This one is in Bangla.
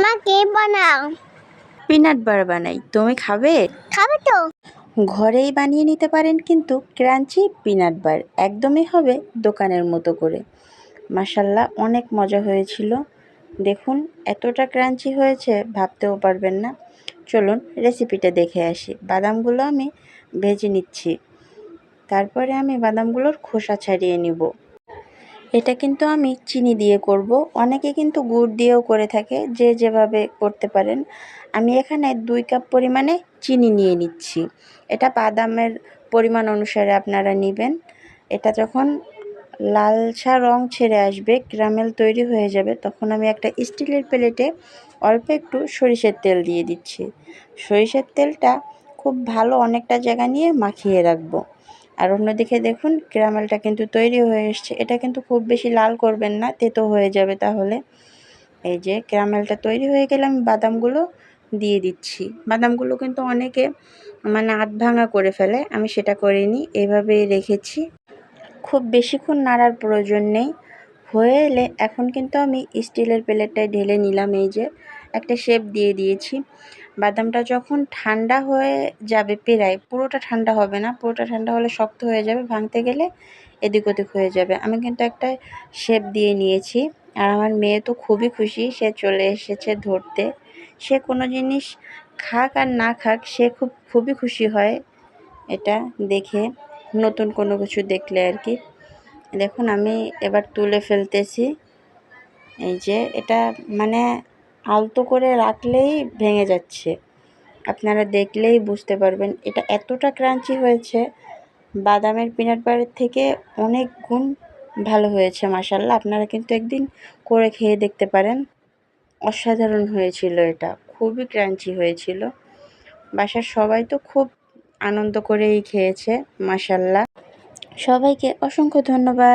মা কে বানাও? পিনাট বাটার বানাই, তুমি খাবে? খাবে তো। ঘরেই বানিয়ে নিতে পারেন কিন্তু ক্রাঞ্চি পিনাট বার, একদমই হবে দোকানের মতো করে। মাশাল্লাহ অনেক মজা হয়েছিল। দেখুন এতটা ক্রাঞ্চি হয়েছে ভাবতেও পারবেন না। চলুন রেসিপিটা দেখে আসি। বাদামগুলো আমি ভেজে নিচ্ছি, তারপরে আমি বাদামগুলোর খোসা ছাড়িয়ে নিব। এটা কিন্তু আমি চিনি দিয়ে করব, অনেকে কিন্তু গুড় দিয়েও করে থাকে, যে যেভাবে করতে পারেন। আমি এখানে 2 কাপ পরিমাণে চিনি নিয়ে নিচ্ছি। এটা বাদামের পরিমাণ অনুসারে আপনারা নেবেন। এটা যখন লালচা রং ছেড়ে আসবে, ক্যারামেল তৈরি হয়ে যাবে, তখন আমি একটা স্টিলের প্লেটে অল্প একটু সরিষার তেল দিয়ে দিচ্ছি। সরিষার তেলটা খুব ভালো অনেকটা জায়গা নিয়ে মাখিয়ে রাখবো। আর অন্যদিকে দেখুন ক্যারামেলটা কিন্তু তৈরি হয়ে এসছে। এটা কিন্তু খুব বেশি লাল করবেন না, তেতো হয়ে যাবে তাহলে। এই যে ক্যারামেলটা তৈরি হয়ে গেলে আমি বাদামগুলো দিয়ে দিচ্ছি। বাদামগুলো কিন্তু অনেকে আধ ভাঙা করে ফেলে, আমি সেটা করিনি, এভাবেই রেখেছি। খুব বেশিক্ষণ নাড়ার প্রয়োজন নেই। হয়ে এলে এখন কিন্তু আমি স্টিলের প্লেটটায় ঢেলে নিলাম। এই যে একটা শেপ দিয়ে দিয়েছি। বাদামটা যখন ঠান্ডা হয়ে যাবে, প্রায় পুরোটা ঠান্ডা হবে না, পুরোটা ঠান্ডা হলে শক্ত হয়ে যাবে, ভাঙতে গেলে এদিক ওদিক হয়ে যাবে। আমি কিন্তু একটা শেপ দিয়ে নিয়েছি। আর আমার মেয়ে তো খুবই খুশি, সে চলে এসেছে ধরতে। সে কোনো জিনিস খাক আর না খাক, সে খুবই খুশি হয় এটা দেখে, নতুন কোনো কিছু দেখলে আর কি। দেখুন আমি এবার তুলে ফেলতেছি। এই যে এটা আলতো করে রাখলেই ভেঙে যাচ্ছে, আপনারা দেখলেই বুঝতে পারবেন। এটা এতটা ক্রাঞ্চি হয়েছে, বাদামের পিনাট বাটার থেকে অনেক গুণ ভালো হয়েছে মাশাল্লাহ। আপনারা কিন্তু একদিন করে খেয়ে দেখতে পারেন, অসাধারণ হয়েছিল। এটা খুবই ক্রাঞ্চি হয়েছিল। বাসার সবাই তো খুব আনন্দ করেই খেয়েছে মাশাল্লাহ। সবাইকে অসংখ্য ধন্যবাদ।